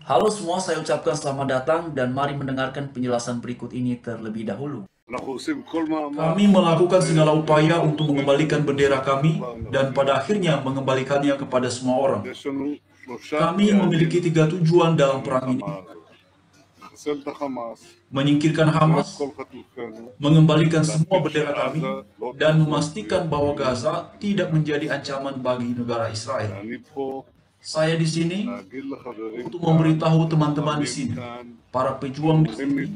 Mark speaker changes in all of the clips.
Speaker 1: Halo semua, saya ucapkan selamat datang dan mari mendengarkan penjelasan berikut ini terlebih dahulu. Kami melakukan segala upaya untuk mengembalikan bendera kami dan pada akhirnya mengembalikannya kepada semua orang. Kami memiliki 3 tujuan dalam perang ini: menyingkirkan Hamas, mengembalikan semua bendera kami, dan memastikan bahwa Gaza tidak menjadi ancaman bagi negara Israel. Saya di sini untuk memberitahu teman-teman di sini, para pejuang di sini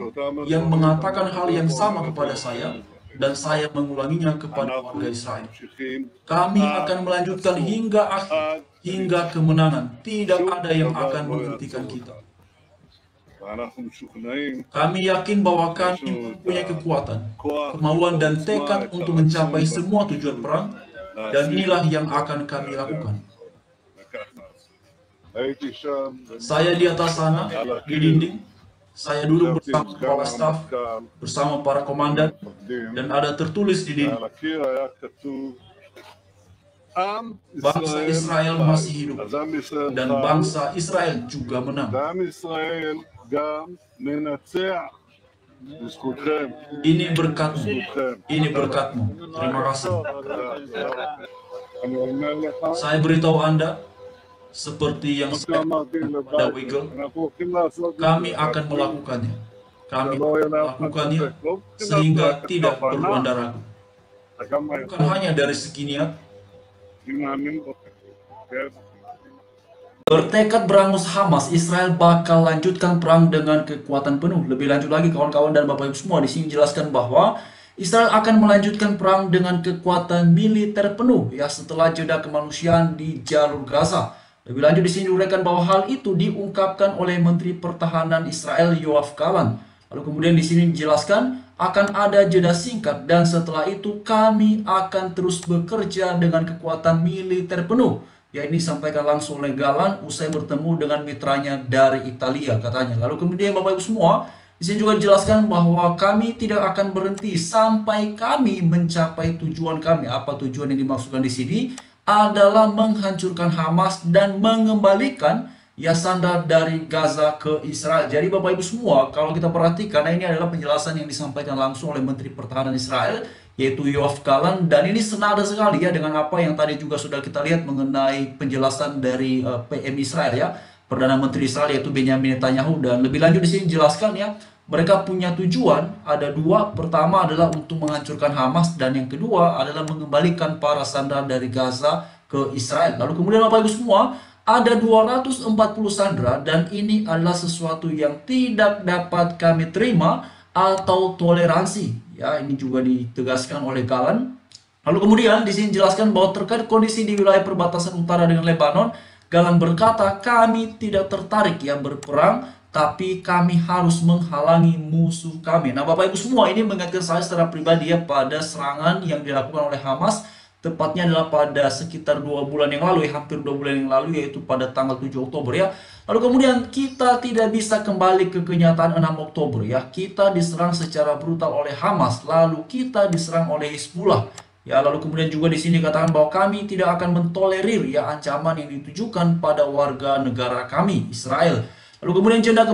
Speaker 1: yang mengatakan hal yang sama kepada saya, dan saya mengulanginya kepada warga Israel. Kami akan melanjutkan hingga akhir, hingga kemenangan. Tidak ada yang akan menghentikan kita. Kami yakin bahwa kami mempunyai kekuatan, kemauan, dan tekad untuk mencapai semua tujuan perang, dan inilah yang akan kami lakukan. Saya di atas sana, di dinding. Saya duduk bersama kepala staf, bersama para komandan, dan ada tertulis di dinding, bangsa Israel masih hidup, dan bangsa Israel juga menang. Ini berkatmu, ini berkatmu. Terima kasih. Saya beritahu Anda, seperti yang saya pada Wiggle, kami akan melakukannya. Kami melakukannya sehingga tidak perlu Anda ragu. Bukan hanya dari segi niat, bertekad berangus Hamas, Israel bakal lanjutkan perang dengan kekuatan penuh. Lebih lanjut lagi kawan-kawan dan Bapak Ibu semua, di sini jelaskan bahwa Israel akan melanjutkan perang dengan kekuatan militer penuh ya setelah jeda kemanusiaan di jalur Gaza. Lebih lanjut di sini diuraikan bahwa hal itu diungkapkan oleh Menteri Pertahanan Israel Yoav Gallant. Lalu kemudian di sini dijelaskan akan ada jeda singkat dan setelah itu kami akan terus bekerja dengan kekuatan militer penuh. Ya, ini disampaikan langsung oleh Gallant usai bertemu dengan mitranya dari Italia katanya. Lalu kemudian Bapak Ibu semua, di sini juga dijelaskan bahwa kami tidak akan berhenti sampai kami mencapai tujuan kami. Apa tujuan yang dimaksudkan di sini? Adalah menghancurkan Hamas dan mengembalikan ya sandar dari Gaza ke Israel. Jadi Bapak Ibu semua, kalau kita perhatikan, ini adalah penjelasan yang disampaikan langsung oleh Menteri Pertahanan Israel, yaitu Yoav Gallant, dan ini senada sekali ya dengan apa yang tadi juga sudah kita lihat mengenai penjelasan dari PM Israel ya, Perdana Menteri Israel, yaitu Benjamin Netanyahu. Dan lebih lanjut di sini dijelaskan ya, mereka punya tujuan, ada dua. Pertama adalah untuk menghancurkan Hamas, dan yang kedua adalah mengembalikan para sandera dari Gaza ke Israel. Lalu kemudian Bapak Ibu semua, ada 240 sandera, dan ini adalah sesuatu yang tidak dapat kami terima atau toleransi. Ya, ini juga ditegaskan oleh Gallant. Lalu kemudian di sini dijelaskan bahwa terkait kondisi di wilayah perbatasan utara dengan Lebanon, Gallant berkata, kami tidak tertarik ya berperang, tapi kami harus menghalangi musuh kami. Nah Bapak Ibu semua, ini mengingatkan saya secara pribadi ya pada serangan yang dilakukan oleh Hamas, tepatnya adalah pada sekitar 2 bulan yang lalu ya, hampir 2 bulan yang lalu, yaitu pada tanggal 7 Oktober ya. Lalu kemudian kita tidak bisa kembali ke kenyataan 6 Oktober ya. Kita diserang secara brutal oleh Hamas, lalu kita diserang oleh Hizbullah. Ya, lalu kemudian juga di sini dikatakan bahwa kami tidak akan mentolerir ya ancaman yang ditujukan pada warga negara kami, Israel. Lalu kemudian jeda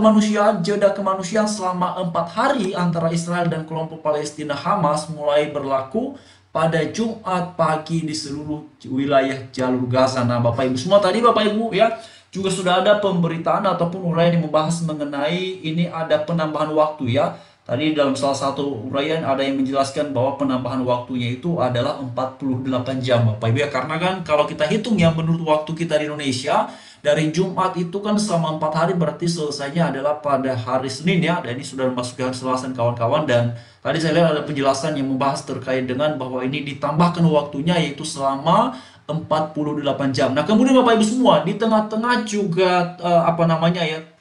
Speaker 1: kemanusiaan selama 4 hari antara Israel dan kelompok Palestina Hamas mulai berlaku pada Jumat pagi di seluruh wilayah jalur Gaza. Nah Bapak Ibu semua, tadi Bapak Ibu ya juga sudah ada pemberitaan ataupun uraian yang membahas mengenai ini ada penambahan waktu ya. Tadi dalam salah satu uraian ada yang menjelaskan bahwa penambahan waktunya itu adalah 48 jam Bapak Ibu ya. Karena kan kalau kita hitung ya menurut waktu kita di Indonesia, dari Jumat itu kan selama 4 hari, berarti selesainya adalah pada hari Senin ya. Dan ini sudah memasuki hari Selasa kawan-kawan. Dan tadi saya lihat ada penjelasan yang membahas terkait dengan bahwa ini ditambahkan waktunya yaitu selama 48 jam. Nah kemudian Bapak Ibu semua, di tengah-tengah juga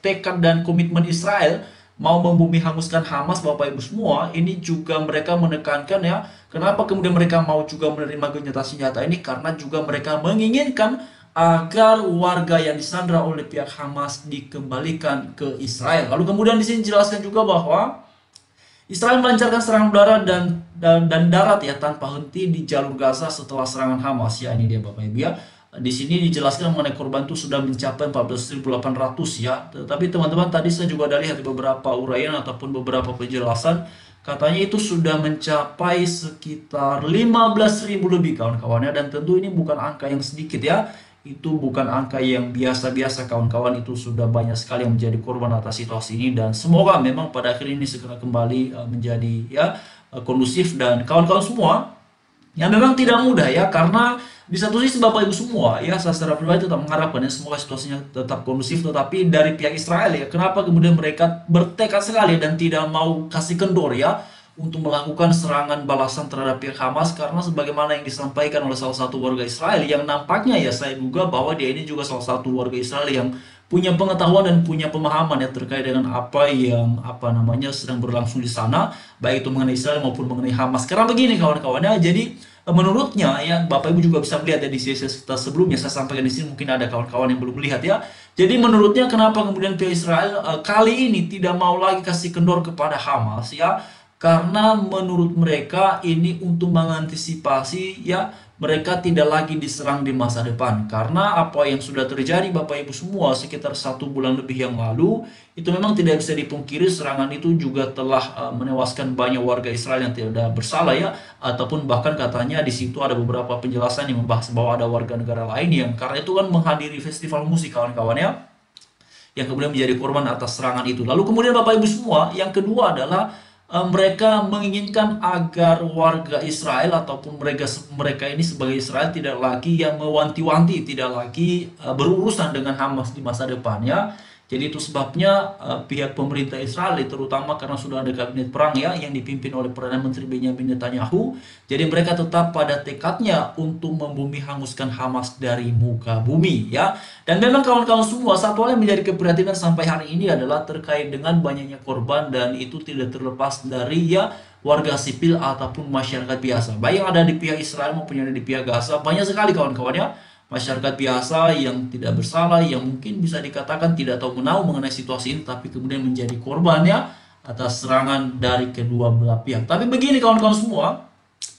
Speaker 1: tekad dan komitmen Israel mau membumi hanguskan Hamas Bapak Ibu semua, ini juga mereka menekankan ya, kenapa kemudian mereka mau juga menerima kenyataan senjata ini, karena juga mereka menginginkan agar warga yang disandra oleh pihak Hamas dikembalikan ke Israel. Lalu kemudian di sini dijelaskan juga bahwa Israel melancarkan serangan udara dan darat ya tanpa henti di jalur Gaza setelah serangan Hamas ya. Ini dia Bapak Ibu ya. Di sini dijelaskan mengenai korban itu sudah mencapai 14.800 ya. Tetapi teman-teman, tadi saya juga ada lihat beberapa uraian ataupun beberapa penjelasan, katanya itu sudah mencapai sekitar 15.000 lebih kawan-kawannya, dan tentu ini bukan angka yang sedikit ya. Itu bukan angka yang biasa-biasa kawan-kawan, itu sudah banyak sekali yang menjadi korban atas situasi ini, dan semoga memang pada akhir ini segera kembali menjadi ya kondusif. Dan kawan-kawan semua, ya memang tidak mudah ya, karena di satu sisi Bapak Ibu semua ya, saya secara pribadi tetap mengharapkan ya semoga situasinya tetap kondusif, tetapi dari pihak Israel ya, kenapa kemudian mereka bertekad sekali dan tidak mau kasih kendor ya untuk melakukan serangan balasan terhadap pihak Hamas, karena sebagaimana yang disampaikan oleh salah satu warga Israel yang nampaknya ya saya duga bahwa dia ini juga salah satu warga Israel yang punya pengetahuan dan punya pemahaman ya terkait dengan apa yang sedang berlangsung di sana, baik itu mengenai Israel maupun mengenai Hamas. Karena begini kawan-kawan ya, jadi menurutnya ya, Bapak Ibu juga bisa melihat ya di sesi kita sebelumnya saya sampaikan di sini, mungkin ada kawan-kawan yang belum melihat ya. Jadi menurutnya kenapa kemudian pihak Israel kali ini tidak mau lagi kasih kendor kepada Hamas ya? Karena menurut mereka ini untuk mengantisipasi ya mereka tidak lagi diserang di masa depan. Karena apa yang sudah terjadi Bapak Ibu semua sekitar 1 bulan lebih yang lalu, itu memang tidak bisa dipungkiri serangan itu juga telah menewaskan banyak warga Israel yang tidak bersalah ya, ataupun bahkan katanya di situ ada beberapa penjelasan yang membahas bahwa ada warga negara lain yang karena itu kan menghadiri festival musik kawan-kawan ya, yang kemudian menjadi korban atas serangan itu. Lalu kemudian Bapak Ibu semua, yang kedua adalah mereka menginginkan agar warga Israel ataupun mereka ini sebagai Israel tidak lagi yang mewanti-wanti, tidak lagi berurusan dengan Hamas di masa depannya. Jadi itu sebabnya pihak pemerintah Israel, terutama karena sudah ada kabinet perang ya yang dipimpin oleh Perdana Menteri Benjamin Netanyahu. Jadi mereka tetap pada tekadnya untuk membumi hanguskan Hamas dari muka bumi ya. Dan memang kawan-kawan semua, satu hal yang menjadi keprihatinan sampai hari ini adalah terkait dengan banyaknya korban, dan itu tidak terlepas dari ya warga sipil ataupun masyarakat biasa. Baik yang ada di pihak Israel maupun yang ada di pihak Gaza, banyak sekali kawan-kawan ya. Masyarakat biasa yang tidak bersalah, yang mungkin bisa dikatakan tidak tahu menahu mengenai situasi ini, tapi kemudian menjadi korban ya atas serangan dari kedua belah pihak. Tapi begini kawan-kawan semua,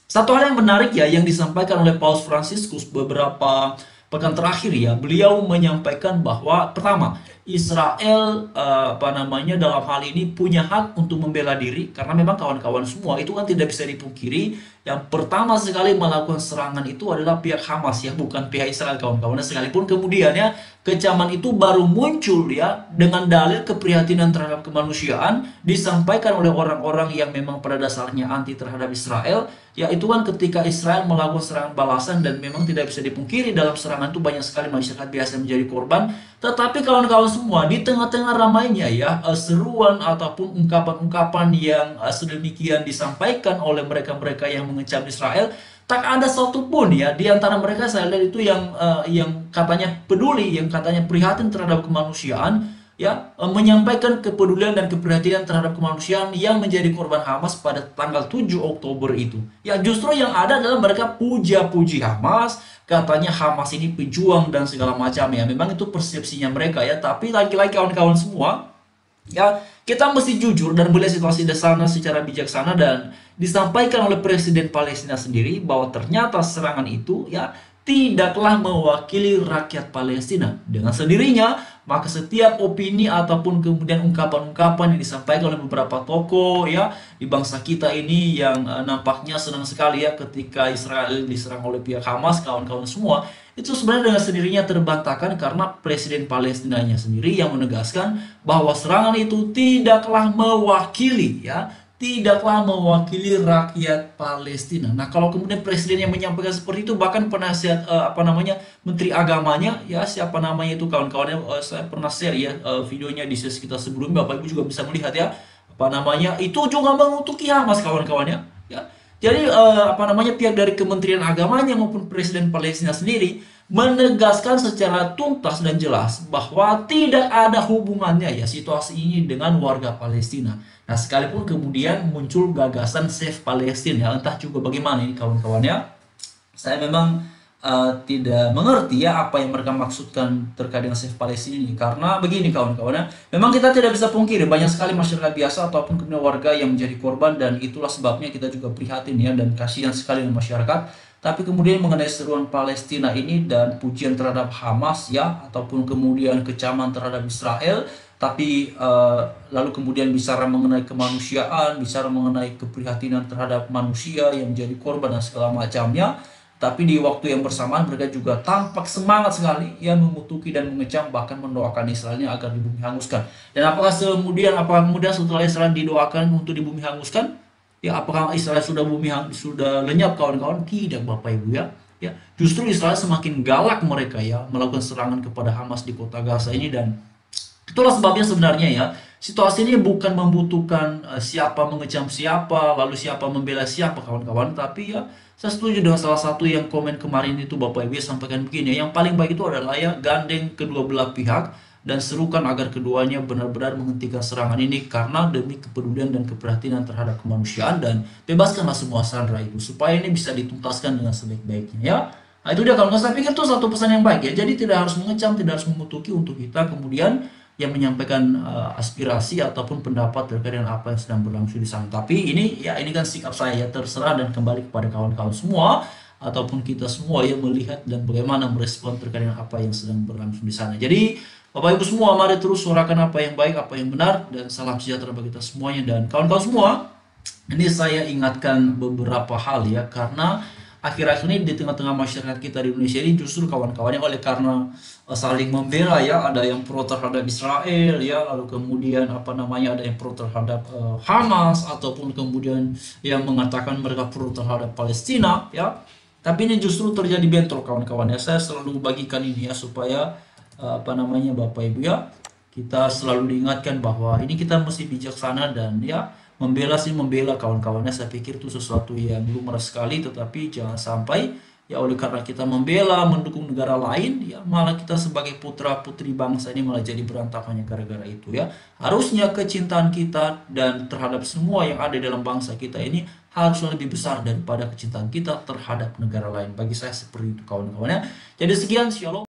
Speaker 1: satu hal yang menarik ya yang disampaikan oleh Paus Fransiskus beberapa pekan terakhir ya, beliau menyampaikan bahwa pertama, Israel dalam hal ini punya hak untuk membela diri, karena memang kawan-kawan semua itu kan tidak bisa dipungkiri yang pertama sekali melakukan serangan itu adalah pihak Hamas ya, bukan pihak Israel kawan-kawan. Sekalipun kemudian ya kecaman itu baru muncul ya dengan dalil keprihatinan terhadap kemanusiaan disampaikan oleh orang-orang yang memang pada dasarnya anti terhadap Israel, yaitu kan ketika Israel melakukan serangan balasan, dan memang tidak bisa dipungkiri dalam serangan itu banyak sekali masyarakat biasa yang menjadi korban. Tetapi kawan-kawan semua, di tengah-tengah ramainya ya seruan ataupun ungkapan-ungkapan yang sedemikian disampaikan oleh mereka-mereka yang mengecam Israel, tak ada satupun ya di antara mereka saya lihat itu yang katanya peduli, yang katanya prihatin terhadap kemanusiaan ya, menyampaikan kepedulian dan keprihatinan terhadap kemanusiaan yang menjadi korban Hamas pada tanggal 7 Oktober itu. Ya justru yang ada adalah mereka puja-puji Hamas, katanya Hamas ini pejuang dan segala macam ya. Memang itu persepsinya mereka ya, tapi lagi-lagi kawan-kawan semua, ya kita mesti jujur dan melihat situasi di sana secara bijaksana, dan disampaikan oleh Presiden Palestina sendiri bahwa ternyata serangan itu ya tidaklah mewakili rakyat Palestina. Dengan sendirinya, maka setiap opini ataupun kemudian ungkapan-ungkapan yang disampaikan oleh beberapa tokoh ya di bangsa kita ini yang nampaknya senang sekali ya ketika Israel diserang oleh pihak Hamas, kawan-kawan semua, itu sebenarnya dengan sendirinya terbantahkan karena Presiden Palestinanya sendiri yang menegaskan bahwa serangan itu tidaklah mewakili rakyat Palestina. Nah, kalau kemudian presiden yang menyampaikan seperti itu, bahkan penasihat menteri agamanya ya siapa namanya itu kawan-kawannya, saya pernah share ya videonya di sesi kita sebelumnya, Bapak Ibu juga bisa melihat ya itu juga mengutuki Hamas kawan-kawannya ya. Jadi pihak dari Kementerian Agamanya maupun Presiden Palestina sendiri menegaskan secara tuntas dan jelas bahwa tidak ada hubungannya ya situasi ini dengan warga Palestina. Nah, sekalipun kemudian muncul gagasan Save Palestine ya, entah juga bagaimana ini kawan-kawannya. Saya memang tidak mengerti ya apa yang mereka maksudkan terkait dengan Save Palestine ini, karena begini kawan-kawannya, memang kita tidak bisa pungkiri banyak sekali masyarakat biasa ataupun kemudian warga yang menjadi korban, dan itulah sebabnya kita juga prihatin ya dan kasihan sekali dengan masyarakat. Tapi kemudian mengenai seruan Palestina ini dan pujian terhadap Hamas ya, ataupun kemudian kecaman terhadap Israel, tapi lalu kemudian bicara mengenai kemanusiaan, bicara mengenai keprihatinan terhadap manusia yang menjadi korban dan segala macamnya. Tapi di waktu yang bersamaan mereka juga tampak semangat sekali ya mengutuki dan mengecam, bahkan mendoakan Israelnya agar di bumi hanguskan. Dan apakah kemudian setelah Israel didoakan untuk di bumi hanguskan? Ya, apakah Israel sudah lenyap kawan-kawan? Tidak, Bapak Ibu ya. Ya, justru Israel semakin galak mereka ya melakukan serangan kepada Hamas di kota Gaza ini, dan itulah sebabnya sebenarnya ya, situasi ini bukan membutuhkan siapa mengecam siapa, lalu siapa membela siapa kawan-kawan, tapi ya saya setuju dengan salah satu yang komen kemarin itu, Bapak Ibu sampaikan begini, yang paling baik itu adalah ya gandeng kedua belah pihak dan serukan agar keduanya benar-benar menghentikan serangan ini karena demi kepedulian dan keperhatian terhadap kemanusiaan, dan bebaskanlah semua sandera itu supaya ini bisa dituntaskan dengan sebaik-baiknya ya. Nah, itu dia kalau saya pikir itu satu pesan yang baik ya. Jadi tidak harus mengecam, tidak harus mengutuki untuk kita kemudian yang menyampaikan aspirasi ataupun pendapat terkait dengan apa yang sedang berlangsung di sana. Tapi ini ya, ini kan sikap saya ya, terserah dan kembali kepada kawan-kawan semua ataupun kita semua yang melihat dan bagaimana merespon terkait dengan apa yang sedang berlangsung di sana. Jadi Bapak Ibu semua, mari terus suarakan apa yang baik, apa yang benar, dan salam sejahtera bagi kita semuanya. Dan kawan-kawan semua, ini saya ingatkan beberapa hal ya, karena akhir-akhir ini di tengah-tengah masyarakat kita di Indonesia ini justru kawan-kawannya oleh karena saling membela ya, ada yang pro terhadap Israel ya, lalu kemudian apa namanya, ada yang pro terhadap Hamas, ataupun kemudian yang mengatakan mereka pro terhadap Palestina ya. Tapi ini justru terjadi bentrok kawan-kawan ya. Saya selalu bagikan ini ya supaya apa namanya Bapak Ibu ya, kita selalu diingatkan bahwa ini kita mesti bijaksana dan ya membela sih membela kawan-kawannya. Saya pikir itu sesuatu yang lumrah sekali, tetapi jangan sampai ya oleh karena kita membela mendukung negara lain ya malah kita sebagai putra putri bangsa ini malah jadi berantakannya gara-gara itu ya. Harusnya kecintaan kita dan terhadap semua yang ada dalam bangsa kita ini harusnya lebih besar daripada kecintaan kita terhadap negara lain. Bagi saya seperti itu kawan-kawannya. Jadi sekian, shalom.